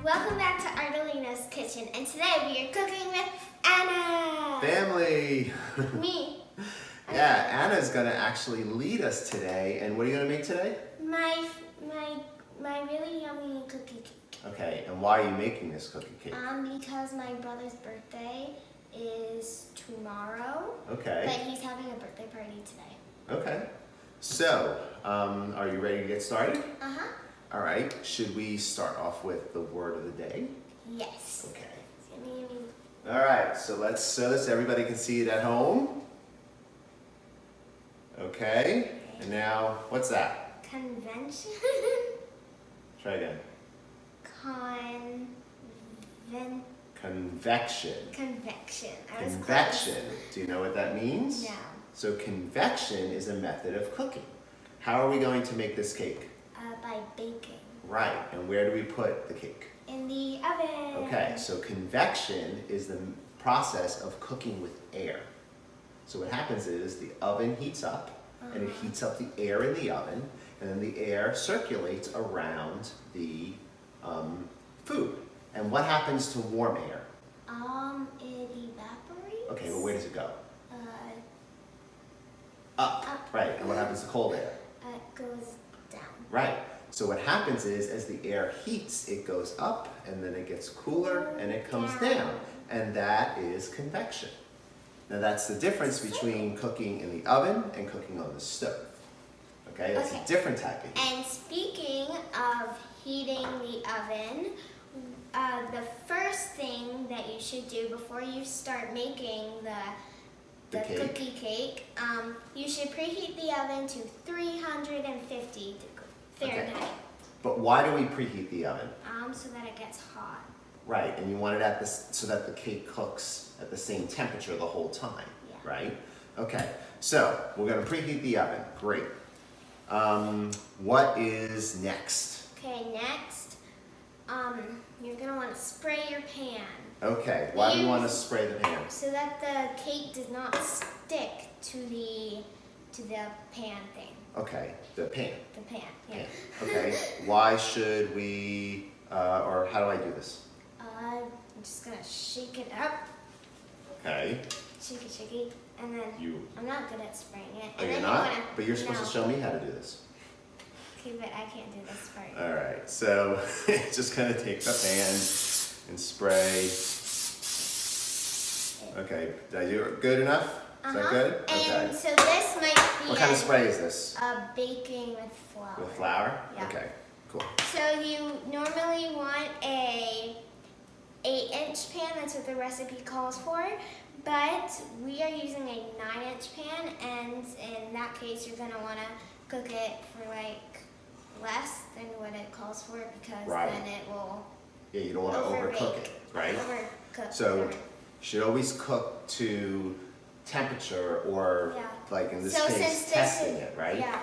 Welcome back to Ardolino's kitchen, and today we are cooking with Anna. Family. Me. Yeah, Anna's gonna actually lead us today. And what are you gonna make today? My really yummy cookie cake. Okay, and why are you making this cookie cake? Because my brother's birthday is tomorrow. Okay. But he's having a birthday party today. Okay. So, are you ready to get started? Uh-huh. All right. Should we start off with the word of the day? Yes. Okay. Yummy, yummy. All right. So let's sew this. Everybody can see it at home. Okay. And now, what's that? Convention. Try again. Convection. Convection. Convection. Do you know what that means? No. So convection is a method of cooking. How are we going to make this cake? By baking. Right, and where do we put the cake? In the oven. Okay, so convection is the process of cooking with air. So what happens is the oven heats up, and it heats up the air in the oven, and then the air circulates around the food. And what happens to warm air? It evaporates. Okay, well where does it go? Up. Right, and what happens to cold air? It goes down. Right. So what happens is, as the air heats, it goes up, and then it gets cooler, and it comes down. And that is convection. Now that's the difference between cooking in the oven and cooking on the stove. Okay, that's a different type of heat. And speaking of heating the oven, the first thing that you should do before you start making the cookie cake, you should preheat the oven to 350 Fahrenheit. Okay. But why do we preheat the oven? So that it gets hot. Right, and you want it at this so that the cake cooks at the same temperature the whole time, right? Okay, so we're going to preheat the oven. Great. What is next? Okay, next, you're gonna want to spray your pan. Okay, why do you want to spray the pan? So that the cake does not stick to the pan thing. Okay, the pan. The pan, yeah. Pan. Okay, why should we, or how do I do this? I'm just gonna shake it up. Okay. Shake it, and then I'm not good at spraying it. Oh, you're not? But you're supposed to show me how to do this. Okay, but I can't do this part. All right, so just gonna take the pan and spray. Okay, did I do it good enough? Is that good? Okay. And so this might be What kind of spray is this? Baking with flour. With flour? Yeah. Okay, cool. So you normally want a 8-inch pan, that's what the recipe calls for, but we are using a 9-inch pan, and in that case you're gonna wanna cook it for like less than what it calls for, because then it will you don't want to overcook it, right? So you should always cook to temperature, or like in this case, testing it, right? Yeah,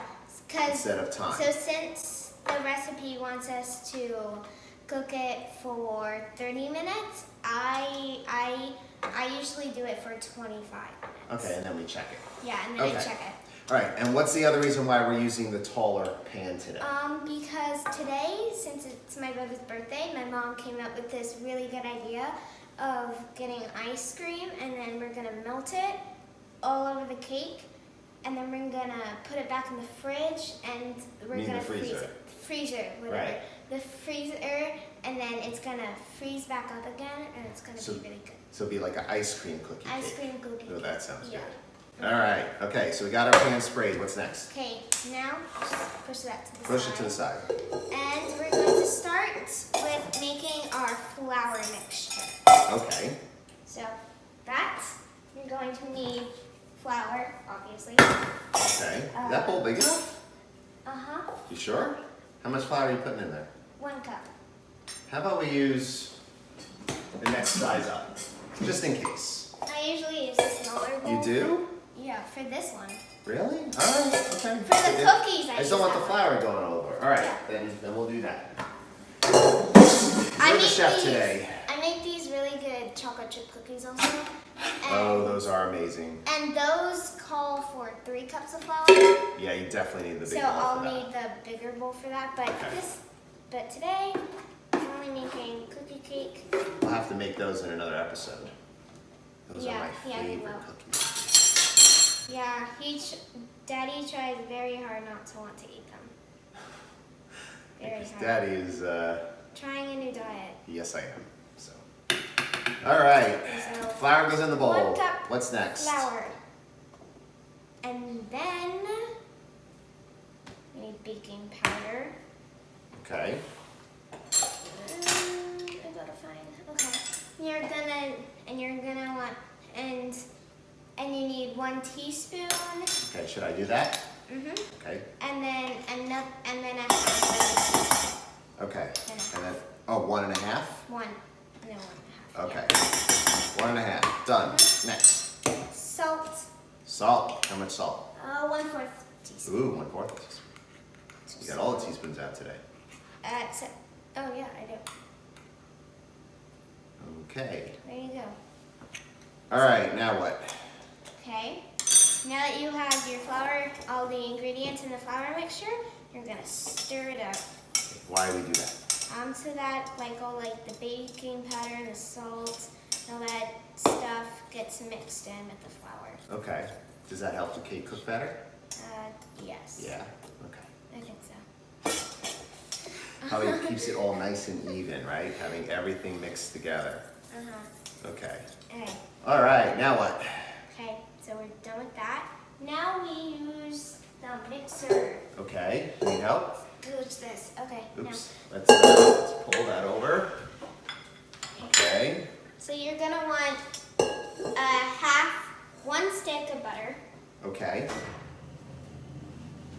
instead of time. So since the recipe wants us to cook it for 30 minutes, I usually do it for 25 minutes. Okay, and then we check it. Yeah, and then I check it. All right, and what's the other reason why we're using the taller pan today? Because today, since it's my brother's birthday, my mom came up with this really good idea of getting ice cream, and then we're gonna melt it all over the cake, and then we're gonna put it back in the fridge, and we're gonna freeze it. Freezer, whatever. Right. The freezer, and then it's gonna freeze back up again, and it's gonna be really good. So it'll be like an ice cream cookie cake. Ice cream cookie cake. Oh, that sounds good. All right, okay, so we got our pan sprayed. What's next? Okay, now just push that to the side. Push it to the side. And we're going to start with making our flour mixture. Okay. So that, you're going to need flour, obviously. Okay. Is that bowl big enough? Uh-huh. You sure? How much flour are you putting in there? 1 cup. How about we use the next size up, just in case? I usually use a smaller bowl. You do? Yeah, for this one. Really? All right, okay. For the cookies, I just don't want the flour going all over. All right, then we'll do that. You're the chef today. I make these really good chocolate chip cookies also. Oh, those are amazing. And those call for 3 cups of flour. Yeah, you definitely need the big bowl bowl for that. for So I'll need the bigger bowl for that. But Okay. but today, currently making cookie cake. We'll have to make those in another episode. Those are my Yeah, we favorite will. cookies. Yeah, Daddy tries very hard not to want to eat them. Very Because hard. Daddy is, Trying a new diet. yes I am, so. All right, So, flour goes in the bowl. 1 cup What's next? flour. And then we need baking powder. Okay, I gotta find. Okay. You're gonna want and you need 1 teaspoon. okay, should I do that? Mhm. Okay, And then after okay, and then, oh, 1.5? 1. No, 1.5. Okay, 1.5, done. Next, Salt. salt, how much salt? 1/4 teaspoon. Ooh, 1/4 teaspoon. You got all the teaspoons out today. Oh yeah, I do. Okay, There you go. all right, now what? Okay. Now that you have your flour, all the ingredients in the flour mixture, you're gonna stir it up. Why do we do that? So that all the baking powder and the salt, all that stuff gets mixed in with the flour. Okay, does that help the cake cook better? Yes. Yeah, okay. I think so. Probably keeps it all nice and even, right? Having everything mixed together. Okay. Okay. All right, now what? Okay, so we're done with that. Now we use the mixer. Okay, need help? Who's this? Okay. Oops, let's pull that over. Now. Okay, So you're gonna want 1 stick of butter. okay.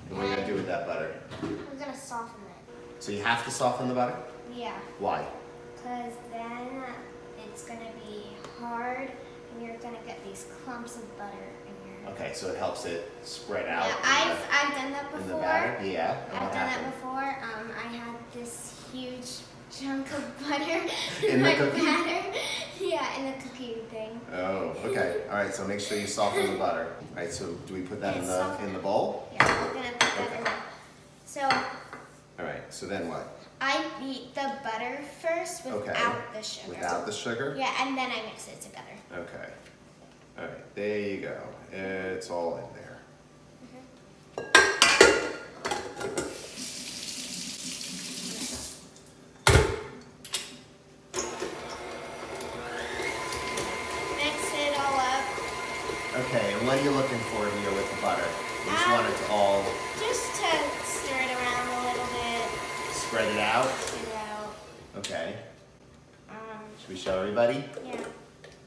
And what are you gonna do with that butter? We're gonna soften it. So you have to soften the butter? Yeah, Why? because then it's gonna be hard and you're gonna get these clumps of butter in your. Okay, so it helps it spread out. Yeah, I've done that in the before. batter? Yeah, and I've what done happened? that before. I had this huge chunk of butter In the my cookie? batter. Yeah, in the cookie thing. Oh, okay. All right, so make sure you soften the butter. All right, so do we put that in the bowl? Yeah, we're gonna put that in Okay. there. So All right, so then what? I beat the butter first without Okay. the sugar. Without the sugar? Yeah, and then I mix it together. Okay. All right, there you go. It's all in there. Mix it all up. Okay, and what are you looking for here with the butter? You just want it to all Just to stir it around a little bit. spread it out? Stir it out. Okay. Um, Should we show everybody? yeah,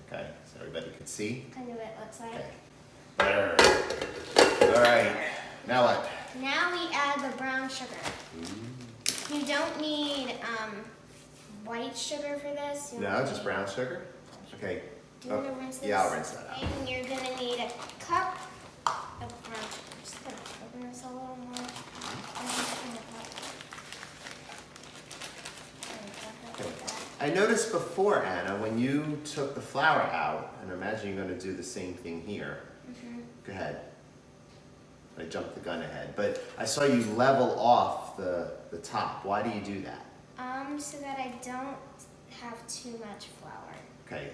Okay, so everybody can see? kind of it looks like. Okay. There. All right, now what? Now we add the brown sugar. You don't need white sugar for this. You No, only just need- brown sugar? Okay. Do you want to rinse this? Yeah, I'll rinse that out. And you're gonna need a cup of brown sugar. I'm just gonna open this a little more. And just in the cup. There we go, I noticed before, Anna, when you took the flour out, and I imagine you're going to do the same thing here. Go ahead. I jumped the gun ahead, but I saw you level off the top. Why do you do that? So that I don't have too much flour. Okay,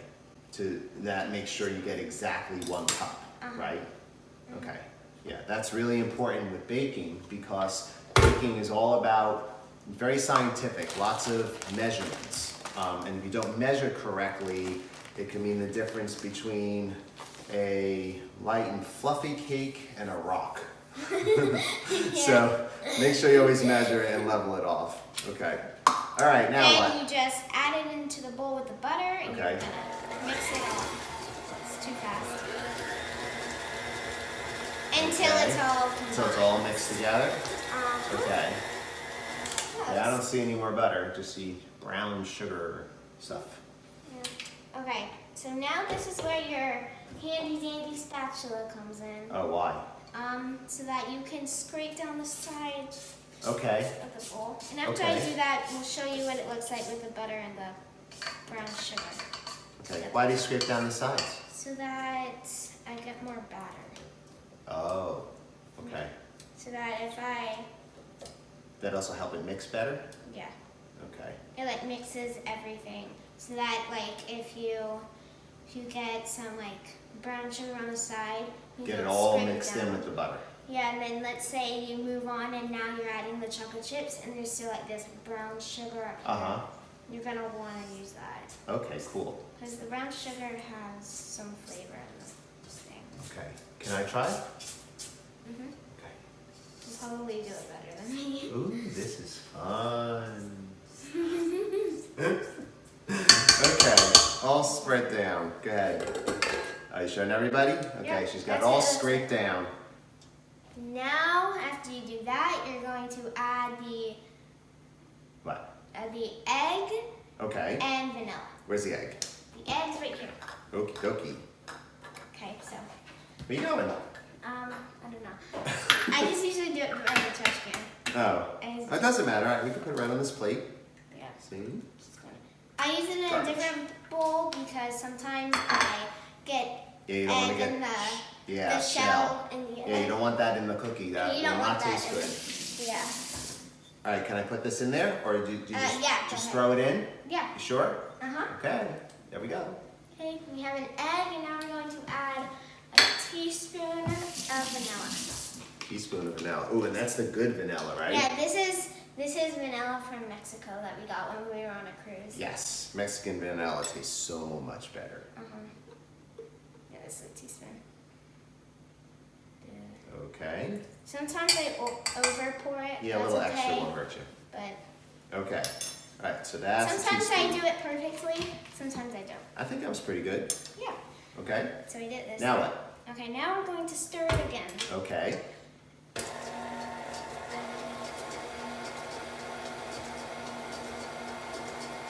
to that make sure you get exactly 1 cup, right? Okay, yeah, that's really important with baking because baking is all about very scientific, lots of measurements. And if you don't measure correctly, it can mean the difference between a light and fluffy cake and a rock. So make sure you always measure it and level it off. Okay. All right, now Then what? you just add it into the bowl with the butter and Okay. you're gonna mix it all. It's too fast. Until Okay. it's all combined. So it's all mixed together? Uh-huh. Okay. Yes. Yeah, I don't see any more butter, just see brown sugar stuff. Yeah. Okay, so now this is where your handy dandy spatula comes in. Oh, why? So that you can scrape down the sides Okay. of the bowl. And after I Okay. do that, we'll show you what it looks like with the butter and the brown sugar. Okay. Why do you scrape down the sides? So that I get more batter. Oh, okay. So that if I, That also help it mix better? yeah. Okay. It like mixes everything so that like if you get some like brown sugar on the side, you Get can it all scrape mixed down. in with the butter. Yeah, and then let's say you move on and now you're adding the chocolate chips and there's still like this brown sugar up here. Uh-huh. You're gonna want to use that. Okay, cool. Because the brown sugar has some flavor in this thing. Okay. Can I try? Mm-hmm. Okay. You'll probably do it better than me. Ooh, this is fun. Okay, all spread down. Go ahead. Are you showing everybody? Okay, Yeah, she's got it that's all it. scraped down. Now, after you do that, you're going to add What? the egg Okay. and vanilla. Where's the egg? The egg's right here. Okie dokie. Okay, so, Where you going? I don't know. I just usually do it right in the trash can. Oh. It doesn't matter. All right, we can put it right on this plate. Yeah. See? I use it in Garbage. a different bowl because sometimes I get Yeah, you don't want egg to in get the shell in the Yeah, you don't want that in the cookie. That you will don't not want that taste in- good. Yeah. All right, can I put this in there, or do you just, Yeah, go just ahead. throw it in? Yeah. You sure? Uh-huh. Okay. There we go. Okay, we have an egg, and now we're going to add a teaspoon of vanilla. Teaspoon of vanilla. Ooh, and that's the good vanilla, right? Yeah, this is vanilla from Mexico that we got when we were on a cruise. Yes, Mexican vanilla tastes so much better. Yeah, this is a teaspoon. Okay. Sometimes I over pour it. Yeah, a that's little okay, extra won't hurt you. But Okay. All right, so that's a sometimes I teaspoon. do it perfectly. Sometimes I don't. I think that was pretty good. Yeah. Okay. So we did this. Now what? Okay, now we're going to stir it again. Okay.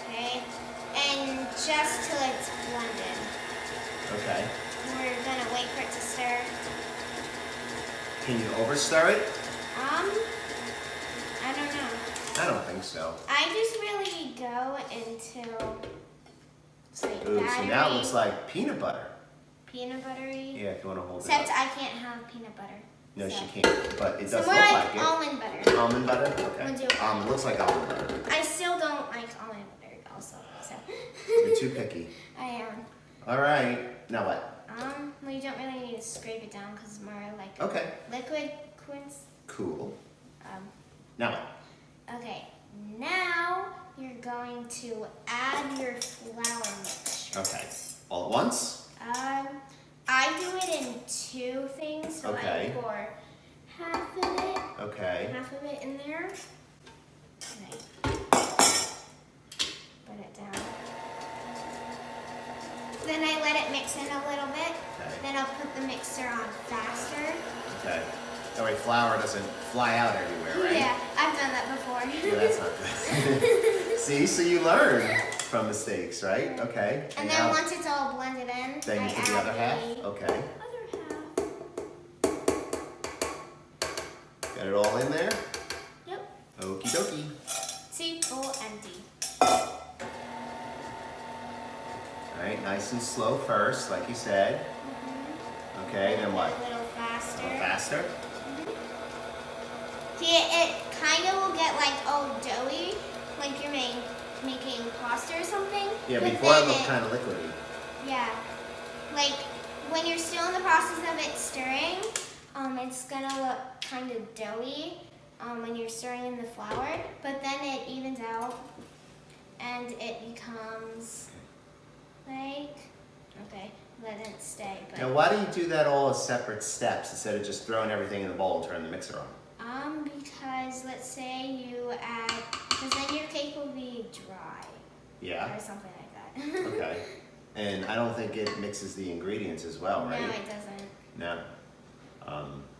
Okay, and just till it's blended. Okay. We're gonna wait for it to stir. Can you over stir it? I don't know. I don't think so. I just really go until it's like Ooh, so now it battery, looks like peanut butter. peanut buttery. Yeah, if you want to hold Except it up. I can't have peanut butter. No, so. she can't, but it So does more look like like it. almond butter. Almond butter? Okay. We'll do Looks like almond butter. I still don't like almond butter also. So You're too picky. I am. All right. Now what? Well, you don't really need to scrape it down because it's more like Okay. liquid quince. Cool. Um, Now what? okay, now you're going to add your flour mixture. Okay. All at once? I do it in two things, so Okay. I pour half of it, Okay. in there. Okay. Put it down. Then I let it mix in a little bit. Okay. Then I'll put the mixer on faster. Okay. That way flour doesn't fly out everywhere, right? Yeah, I've done that before. Yeah, that's not good. See, so you learn from mistakes, right? Okay. And then now, once it's all blended in, then I you put the add other half? the Okay. other half. Got it all in there? Yep. Okie dokie. See, full empty. All right, nice and slow first, like you said. Okay, then what? A little faster. A little faster? See, it kind of will get like all doughy, like you're making pasta or something. Yeah, but before then it looked kind of liquidy. Yeah, like when you're still in the process of it stirring, it's gonna look kind of doughy when you're stirring in the flour, but then it evens out and it becomes like, okay, let it stay. But Now, why do you do that all as separate steps instead of just throwing everything in the bowl and turning the mixer on? because let's say you add, because then your cake will be dry Yeah. or something like that. Okay. And I don't think it mixes the ingredients as well, right? No, it doesn't. No.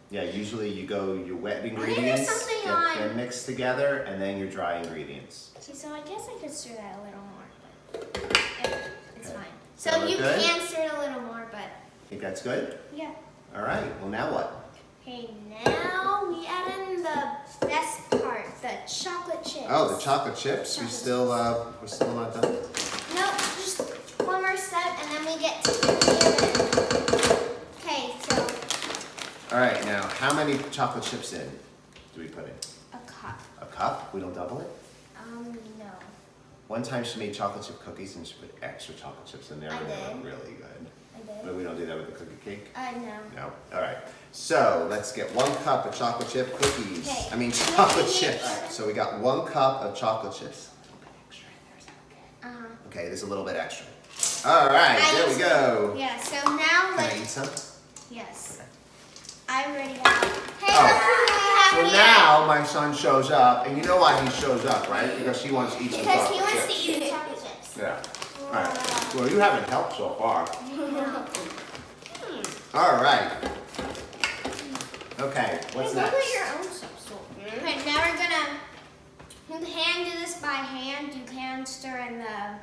Yeah, usually you go your wet there's ingredients, something get on- them mixed together, and then your dry ingredients. Okay, so I guess I could stir that a little more, but it's Okay. fine. Does that So look you good? can stir it a little more, but Think that's good? yeah. All right. Well, now what? Okay, now we add in the best part, the chocolate chips. Oh, the chocolate chips. Chocolate We're still not done. No, just one more step, and then we get to the end. Okay, so All right. Now, how many chocolate chips in do we put in? a cup. A cup? We don't double it? No. One time she made chocolate chip cookies and she put extra chocolate chips in there. I and they did. were really good. I did. But we don't do that with the cookie cake? No. No? All right. So let's get 1 cup of chocolate chip cookies. Okay. I mean chocolate chips. So we got 1 cup of chocolate chips. Okay, there's a little bit extra. All right, there we go. Yeah, so now Can I eat some? Yes. I already have. Hey, Oh. look, So now my son shows up, and you know why he shows up, right? Because he wants to eat some because chocolate he wants chips. to eat the chocolate chips. Yeah. All right. Well, you haven't helped so far. All right. Okay, what's Hey, next? look at your own chips. Okay, now we're gonna. You can do this by hand. You can stir in the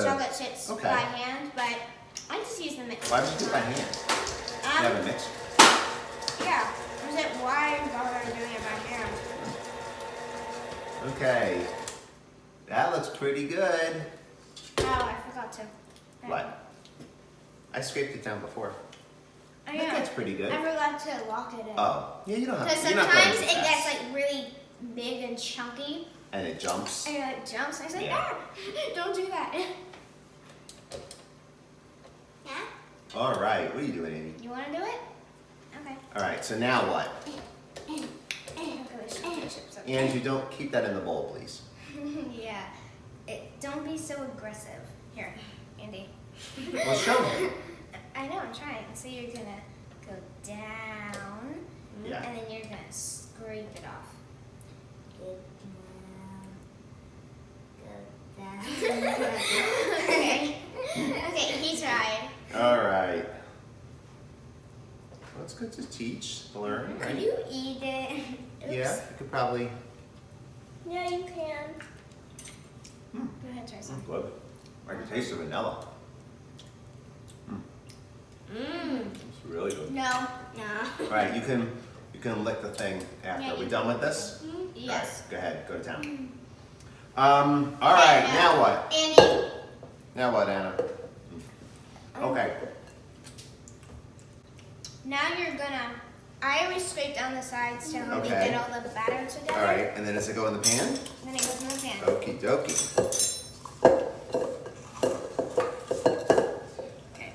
chocolate chips okay. by hand, but I just use the mixer. Why would you do it by hand? You have a mixer? Yeah. I said, why bother doing it by hand? Okay. That looks pretty good. Oh, I forgot to. What? I scraped it down before. I I think that's pretty good. I forgot to lock it in. Oh, yeah, you don't have Because to. You're not going sometimes too it gets fast. like really big and chunky, And it jumps. and it jumps. I said, Yeah. don't do that. Yeah? All right, what are you doing, Amy? You want to do it? Okay. All right, so now what? And you don't keep that in the bowl, please. Yeah. Don't be so aggressive. Here, Andy. Well, show me. I know, I'm trying. So you're gonna go down, Yeah. and then you're gonna scrape it off. Go down. Okay. Okay, he tried. All right. Well, it's good to teach, to learn, Can right? you eat it? Oops. Yeah, you could probably. Yeah, you can. Go ahead, try some. Good. I can taste the vanilla. Mmm. It's really good. No. No. All right, you can lick the thing after. Yeah, Are we you done with this? Yes. All right, go ahead, go to town. All right, Okay, now what? Andy. Now what, Anna? Okay. Now you're gonna. I always scrape down the sides to help me Okay. get all the batter together. All right, and then does it go in the pan? Then it goes in the pan. Okie dokie. Okay.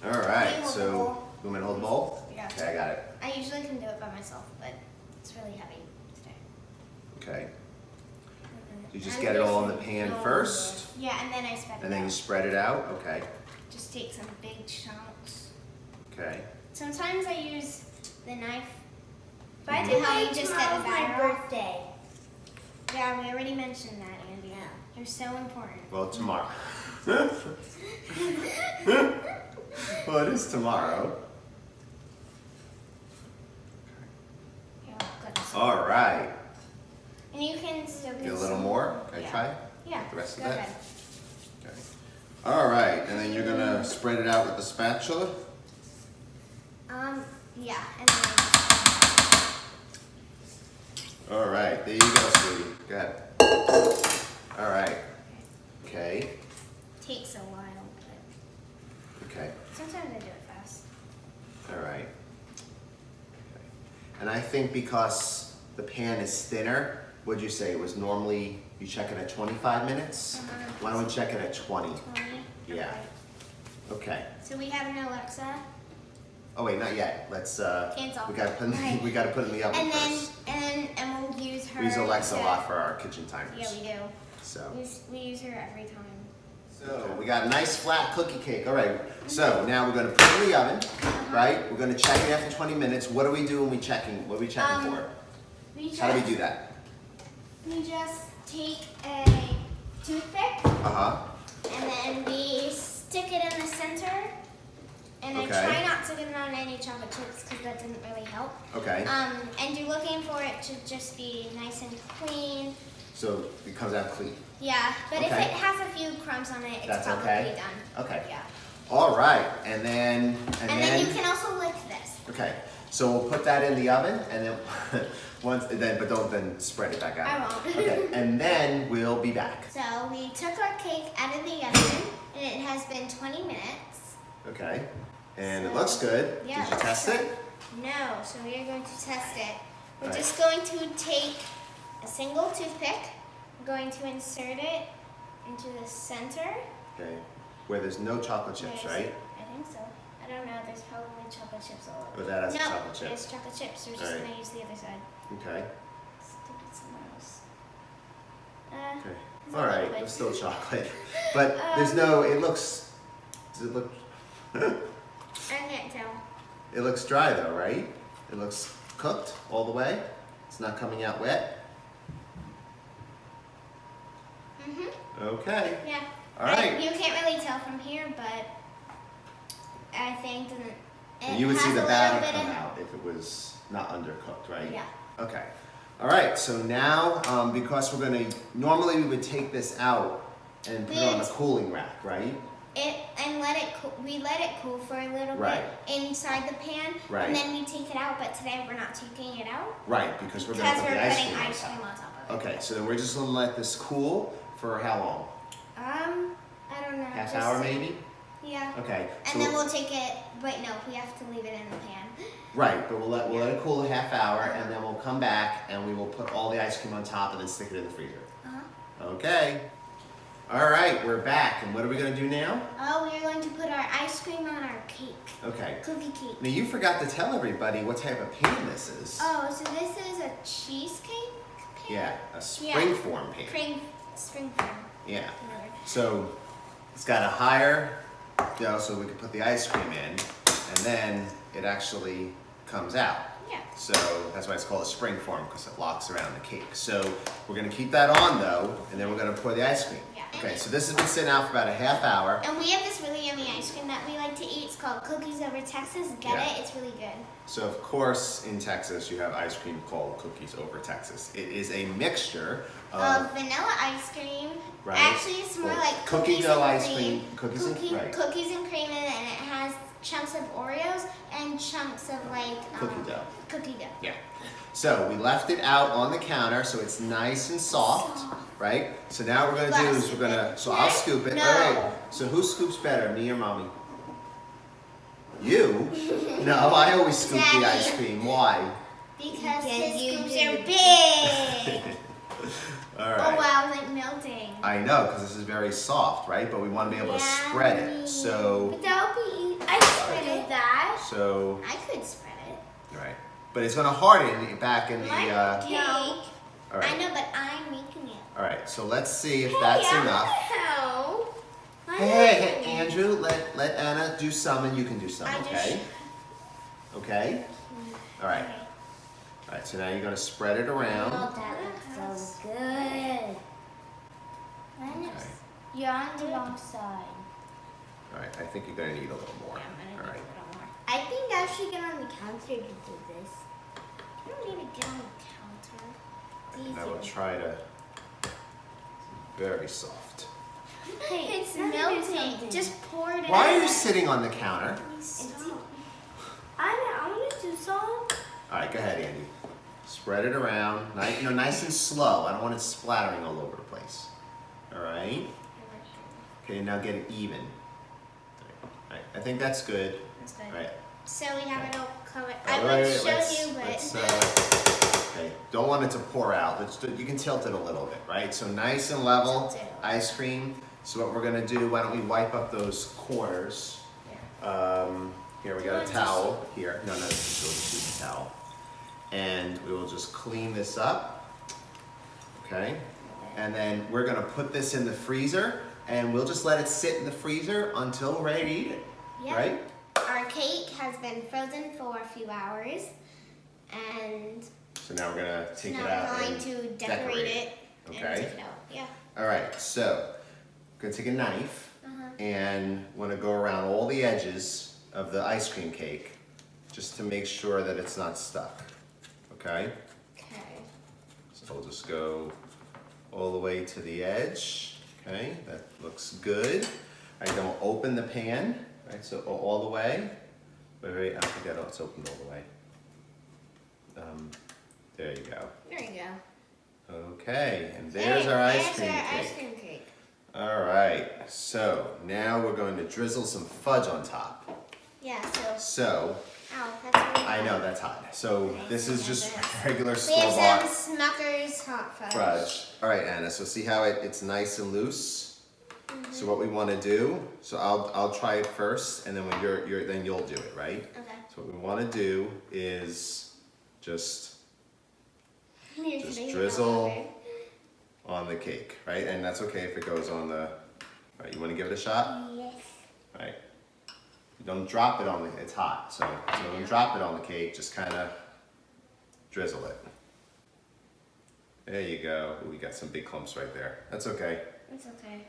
All right, Can you hold the so bowl? you want me to hold the bowl? Yeah. Okay, I got it. I usually can do it by myself, but it's really heavy today. Okay. You just get it all in the pan first, Yeah, and then I spread it and then you out. spread it out. Okay. Just take some big chunks. Okay. Sometimes I use the knife. But I think how you just get the batter off. birthday. Yeah, we already mentioned that, Andy. Yeah. You're so important. Well, tomorrow. Well, it is tomorrow. Here, good. All right. And you can still Get a little more. Can I Yeah. try? Yeah. The rest of go that? ahead. Okay. All right, and then you're gonna spread it out with the spatula. Yeah, and then All right, there you go, sweetie. Go ahead. All right. Okay. it takes a while, but Okay. sometimes I do it fast. All right. Okay. And I think because the pan is thinner, what'd you say? It was normally, you check it at 25 minutes? Why don't we check it at 20? 20? Yeah. Okay. Okay. So we have an Alexa, Oh wait, not yet. Let's Cancel. we gotta put Right. we gotta put it in the oven and then first. we'll use her. We use Alexa a to- lot for our kitchen timers. Yeah, we do. So We use her every time. So we got a nice flat cookie cake. All right. So now we're gonna put it in the oven, right? We're gonna check it after 20 minutes. What do we do when we checking? What are we checking for? How do we do that? We just take a toothpick Uh-huh. and then we stick it in the center. And Okay. I try not to get it on any chocolate chips because that doesn't really help. Okay. And you're looking for it to just be nice and clean. So it comes out clean. Yeah, but if Okay. it has a few crumbs on it, it's That's probably okay? done. Okay. Yeah. All right. And then And then you can also lick this. Okay. So we'll put that in the oven and then but don't then spread it back out. I won't. Okay. And then we'll be back. So we took our cake out of the oven and it has been 20 minutes. Okay. And it So- looks good. Yeah, Did you test so- it? No, so we are going to test it. We're Right. just going to take a single toothpick. We're going to insert it into the center. Okay. Where there's no chocolate chips, right? I think so. I don't know. There's probably chocolate chips all over. Or that has no, chocolate chip. there's chocolate chips. We're just Alright. going to use the other side. Okay. Stick it somewhere else. Okay. It's All a right. liquid. It's still chocolate, but there's no. It looks. Does it look? I can't tell. It looks dry though, right? It looks cooked all the way. It's not coming out wet. Okay. Yeah. All right. You can't really tell from here, but I think You would see has the a batter little bit come of- out if it was not undercooked, right? Yeah. Okay. All right. So now, because we're gonna normally we would take this out and put it on a cooling rack, right? And let it cool. We let it cool for a little Right. bit inside the pan, Right. and then we take it out. But today we're not taking it out Right, because we're because gonna put we're the ice putting cream on ice top. cream on top of it. Okay. So then we're just gonna let this cool for how long? I don't know. Half just hour see. maybe? Yeah. Okay. And then we'll take it. Wait, no, we have to leave it in the pan. Right, but we'll let it cool a half hour, and then we'll come back and we will put all the ice cream on top and then stick it in the freezer. Okay. All right, we're back, and what are we gonna do now? Oh, we're going to put our ice cream on our cake. Okay. Cookie cake. Now you forgot to tell everybody what type of pan this is. Oh, so this is a cheesecake pan? Yeah, a springform pan. Spring pan. Yeah. Whatever. So it's got a higher, so we can put the ice cream in, and then it actually comes out. Yeah. So that's why it's called a spring form, because it locks around the cake. So we're gonna keep that on though, and then we're gonna pour the ice cream. Yeah. Okay, so this has been sitting out for about a half hour. And we have this really yummy ice cream that we like to eat. It's called Cookies Over Texas. Get Yeah. it? It's really good. So of course, in Texas, you have ice cream called Cookies Over Texas. It is a mixture of Vanilla ice cream. Right. Actually, it's more Well, like cookie cookies dough and ice cream. cream, cookies and- right. Cookies and cream in it, and it has chunks of Oreos and chunks of like cookie dough. Cookie dough. Yeah. So we left it out on the counter so it's nice and soft, right? So now what we're gonna do is we're gonna, so I'll scoop it. No. Wait. So who scoops better, me or mommy? You? No, I always scoop the ice cream. Why? Because his you scoops do. are big. All Oh right. wow, like melting. I know, because this is very soft, right? But we want to be able to spread it. So, But that would be. I spread that. so, I could spread it. right. But it's gonna harden back in the, My cake. all I right. know, but I'm making it. All right, so let's see if that's Hey, I enough. wanna help. Hey, Andrew, let Anna do some and you can do some, I just- okay? Okay? All right. All right, so now you're gonna spread it around. Oh, that looks so good. Okay. You're on the wrong side. All right, I think you're gonna need a little more. Yeah, I'm All gonna right. do a little more. I think I should get on the counter to do this. You don't need to get on the counter. And I will try to, very soft. Hey, It's let me do melting. something. Just pour it in. Why are you sitting on the counter? I want to do some. All right, go ahead, Andy. Spread it around, nice, nice and slow. I don't want it splattering all over the place. All right. Okay, now get it even. All right, I think that's good. That's good. All right. So we have it all covered. All I would right, show let's- you, but let's, okay, don't want it to pour out. You can tilt it a little bit, right? So nice and level, Tilt it. ice cream. So what we're gonna do, why don't we wipe up those corners? Here, we got a towel here. No, just a towel. And we will just clean this up, okay? And then we're gonna put this in the freezer and we'll just let it sit in the freezer until we're ready to eat it, Yeah. right? Our cake has been frozen for a few hours, and So now we're gonna take now it out we're going and to decorate it and Okay. take it out. Yeah. All right, so I'm gonna take a knife and want to go around all the edges of the ice cream cake just to make sure that it's not stuck, okay? Okay. So we'll just go all the way to the edge, okay? That looks good. All right, then we'll open the pan, right? So all the way. Wait, I think it's opened all the way. There you go. There you go. Okay, and there's our ice cream There's our cake. ice cream cake. All right, so now we're going to drizzle some fudge on top. Yeah. So. So, Ow, that's really I know, that's hot. So this is just regular We have store-bought some Smucker's hot fudge. fudge. All right, Anna, so see how it's nice and loose? So what we want to do, so I'll try it first, and then when then you'll do it, right? Okay. So what we want to do is just You're putting it drizzle all over. on the cake, right? And that's okay if it goes on the. All right, you want to give it a shot? Yes. All right. Don't drop it on the. It's hot, so don't drop it on the cake. Just kind of drizzle it. There you go. Ooh, we got some big clumps right there. That's okay. It's okay.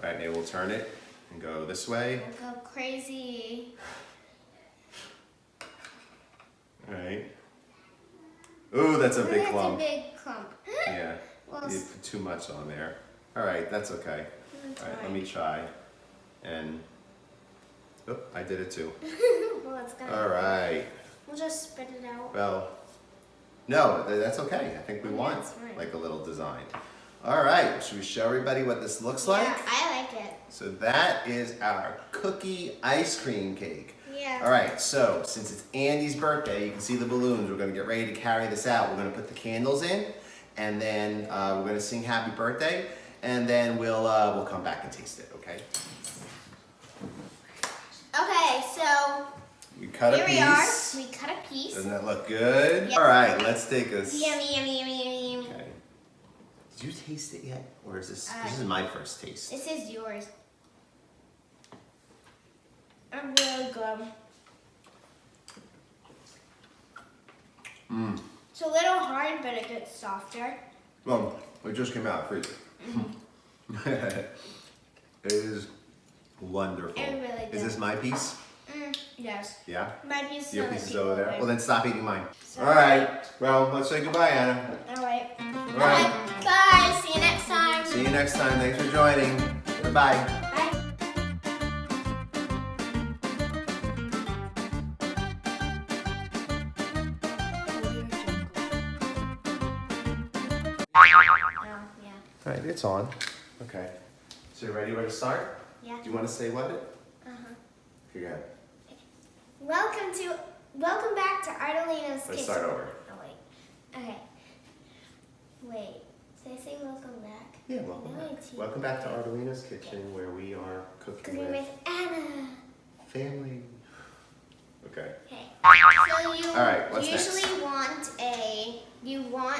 All right, maybe we'll turn it and go this way. We'll go crazy. All right. Ooh, that's a big clump. That's a big clump. Yeah. Well, You put too much on there. All right, that's okay. All right, let me try. And, oh, I did it too. well, it's gonna. All right. We'll just spread it out. Well, no, that's okay. I think we want that's fine. like a little design. All right, should we show everybody what this looks like? Yeah, I like it. So that is our cookie ice cream cake. Yeah. All right, so since it's Andy's birthday, you can see the balloons. We're gonna get ready to carry this out. We're gonna put the candles in, and then we're gonna sing happy birthday, and then we'll come back and taste it, okay? Okay, so We cut a here piece. we are. We cut a piece. Doesn't that look good? Yep. All right, let's take a. Yummy, yummy, yummy, yummy, yummy. Okay. Did you taste it yet, or is this is my first taste? This is yours. I'm really good. Mmm. It's a little hard, but it gets softer. Well, it just came out of the freezer. It is wonderful. It really Is this my piece? Yes. Yeah? My piece Your of piece is people over there? over. Well, then stop eating mine. Sorry. All right. Well, let's say goodbye, Anna. All right. All right. Bye. See you next time. See you next time. Thanks for joining. Goodbye. Bye. Oh, yeah. All right, it's on. Okay. So you ready to start? Yeah. Do you want to say what? Uh-huh. Okay, go ahead. Welcome back to Ardolino's kitchen. Let's start over. Oh wait. Okay. Wait. Did I say welcome back? Yeah, welcome No, back. it's you. Welcome back to Ardolino's kitchen, where we are Because cooking we're with with Anna. family. Okay. Okay. So you All right, what's usually next? want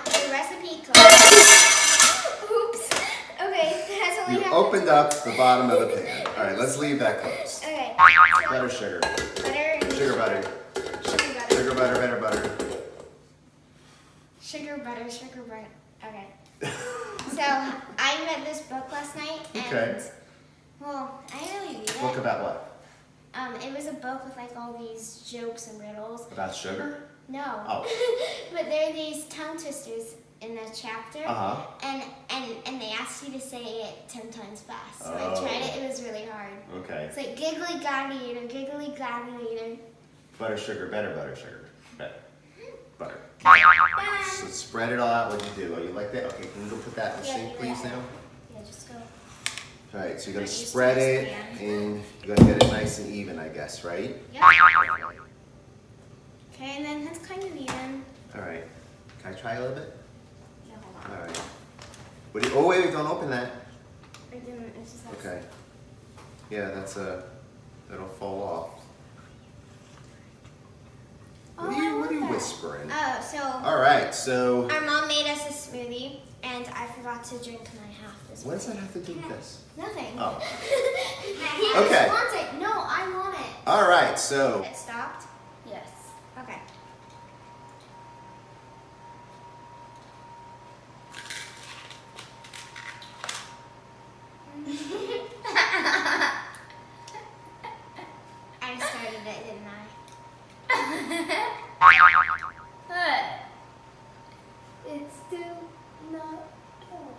the recipe code. Oops. Okay. That's only You happened. opened up the bottom of the pan. All right, let's leave that closed. Okay. Butter, sugar. Butter. Sugar, butter. Sugar butter. Sugar, butter, better butter. Sugar butter. Sugar butter. Okay. So I read this book last night, and Okay. well, I didn't really read it. Book about what? It was a book with like all these jokes and riddles. About sugar? No. Oh. But there are these tongue twisters in the chapter, Uh-huh. and they asked you to say it 10 times fast. So Oh. I tried it. It was really hard. Okay. It's like giggly gladiator, giggly gladiator. Butter, sugar, better butter, sugar. Better. Butter. Bye. So spread it all out. What'd you do? Oh, you like that? Okay, can you go put that in the Yeah, sink, do please, that. now? Yeah, just go. All right, so you're gonna Not used to spread this it, pan. and you're gonna get it nice and even, I guess, right? Yep. Okay, and then that's kind of even. All right. Can I try a little bit? Yeah, hold on. All right. What do you, oh, wait, don't open that. I didn't. It's just like Okay. Yeah, that'll fall off. Oh, What are you I love that. whispering? Oh, so All right, so our mom made us a smoothie, and I forgot to drink my half this what does that morning. have to do with this? Nothing. Oh. He Okay. just wants it. No, I want it. All right, so It stopped? Yes. Okay. I started it, didn't I? It's still not going.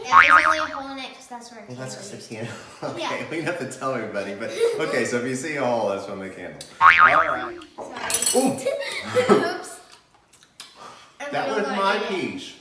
Yeah, there's only a hole in it because that's where it well, came that's because from. the candle. Okay, Yeah. we don't have to tell everybody, but okay. So if you see a hole, that's from the candle. All right. Sorry. Ooh, Oops. I'm that gonna was go my eat it. piece.